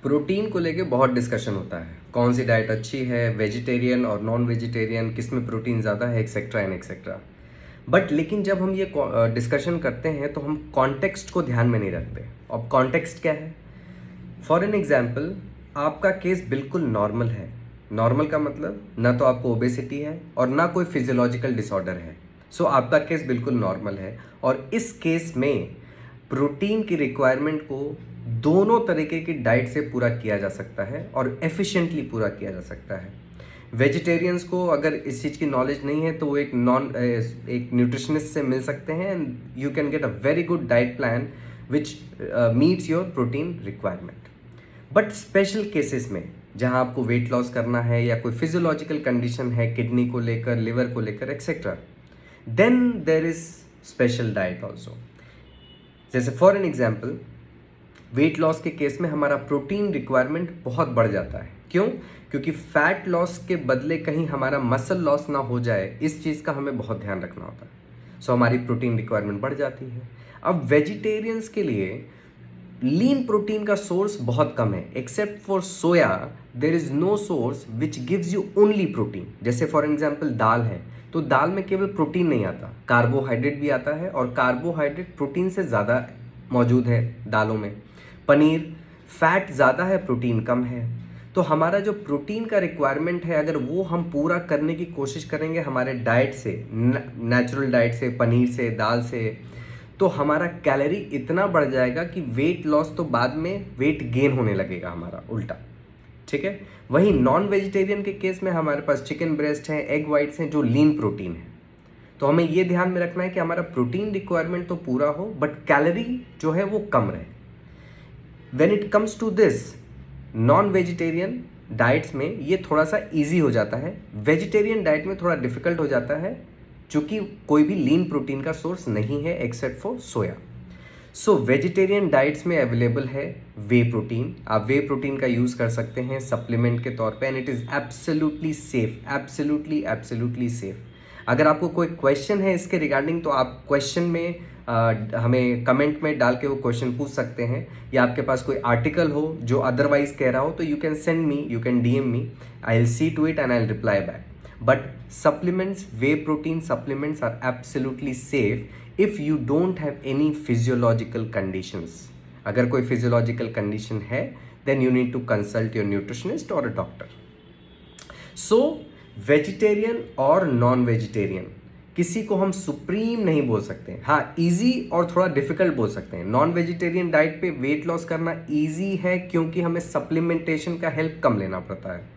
Protein को लेके बहुत डिस्कशन होता है, कौन सी डाइट अच्छी है, वेजिटेरियन और नॉन वेजिटेरियन, किस में प्रोटीन ज़्यादा है, एक्सेट्रा एंड एक्सेट्रा। बट लेकिन जब हम ये डिस्कशन करते हैं तो हम कॉन्टेक्स्ट को ध्यान में नहीं रखते। अब कॉन्टेक्स्ट क्या है? फॉर एन एग्जाम्पल, आपका केस बिल्कुल नॉर्मल है। नॉर्मल का मतलब ना तो आपको ओबेसिटी है और ना कोई फिजियोलॉजिकल डिसऑर्डर है। सो आपका केस बिल्कुल नॉर्मल है और इस केस में प्रोटीन की रिक्वायरमेंट को दोनों तरीके की डाइट से पूरा किया जा सकता है और एफिशिएंटली पूरा किया जा सकता है। वेजिटेरियंस को अगर इस चीज़ की नॉलेज नहीं है तो वो एक न्यूट्रिशनिस्ट से मिल सकते हैं and you can get a very good diet plan which meets your protein requirement. But special cases में जहां आपको वेट लॉस करना है या कोई फिजियोलॉजिकल कंडीशन है, किडनी को लेकर, लिवर को लेकर etcetera, then there is special diet also. जैसे for an example, weight loss के केस में हमारा प्रोटीन रिक्वायरमेंट बहुत बढ़ जाता है। क्यों? क्योंकि फैट लॉस के बदले कहीं हमारा मसल लॉस ना हो जाए, इस चीज़ का हमें बहुत ध्यान रखना होता है। सो हमारी प्रोटीन रिक्वायरमेंट बढ़ जाती है। अब वेजिटेरियंस के लिए लीन प्रोटीन का सोर्स बहुत कम है। Except for soya there is no source which gives you only protein. जैसे फॉर एग्जाम्पल दाल है, तो दाल में केवल प्रोटीन नहीं आता, कार्बोहाइड्रेट भी आता है और कार्बोहाइड्रेट प्रोटीन से ज़्यादा मौजूद है दालों में। पनीर, फैट ज़्यादा है, प्रोटीन कम है। तो हमारा जो प्रोटीन का रिक्वायरमेंट है, अगर वो हम पूरा करने की कोशिश करेंगे हमारे डाइट से, नेचुरल डाइट से, पनीर से, दाल से, तो हमारा कैलोरी इतना बढ़ जाएगा कि वेट लॉस तो बाद में वेट गेन होने लगेगा हमारा उल्टा। ठीक है। वहीं नॉन वेजिटेरियन के केस में हमारे पास चिकन ब्रेस्ट है, एग वाइट्स हैं जो लीन प्रोटीन है। तो हमें ये ध्यान में रखना है कि हमारा प्रोटीन रिक्वायरमेंट तो पूरा हो बट कैलोरी जो है वो कम रहे। When it comes to this non vegetarian diets में ये थोड़ा सा इजी हो जाता है, वेजिटेरियन डाइट में थोड़ा डिफिकल्ट हो जाता है क्योंकि कोई भी लीन प्रोटीन का सोर्स नहीं है except for soya. So vegetarian diets में अवेलेबल है वे प्रोटीन। आप वे प्रोटीन का यूज़ कर सकते हैं सप्लीमेंट के तौर पे and it is absolutely safe, absolutely safe. अगर आपको कोई क्वेश्चन है इसके रिगार्डिंग तो आप क्वेश्चन में हमें कमेंट में डाल के वो क्वेश्चन पूछ सकते हैं, या आपके पास कोई आर्टिकल हो जो अदरवाइज कह रहा हो तो you can send me, you can DM me, I will see to it and I will reply back. But supplements, whey protein supplements are absolutely safe if you don't have any physiological conditions. अगर कोई physiological condition है then you need to consult your nutritionist or a doctor. So vegetarian और non-vegetarian किसी को हम supreme नहीं बोल सकते हैं। हाँ, इजी और थोड़ा डिफिकल्ट बोल सकते हैं। नॉन वेजिटेरियन डाइट पे वेट लॉस करना इजी है क्योंकि हमें सप्लीमेंटेशन का हेल्प कम लेना पड़ता है।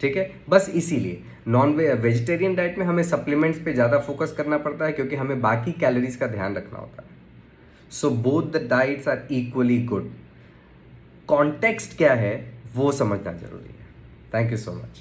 ठीक है, बस इसीलिए नॉन वेजिटेरियन डाइट में हमें सप्लीमेंट्स पे ज़्यादा फोकस करना पड़ता है क्योंकि हमें बाकी कैलोरीज का ध्यान रखना होता है। So both the diets are equally good. Context क्या है वो समझना जरूरी है। Thank you so much.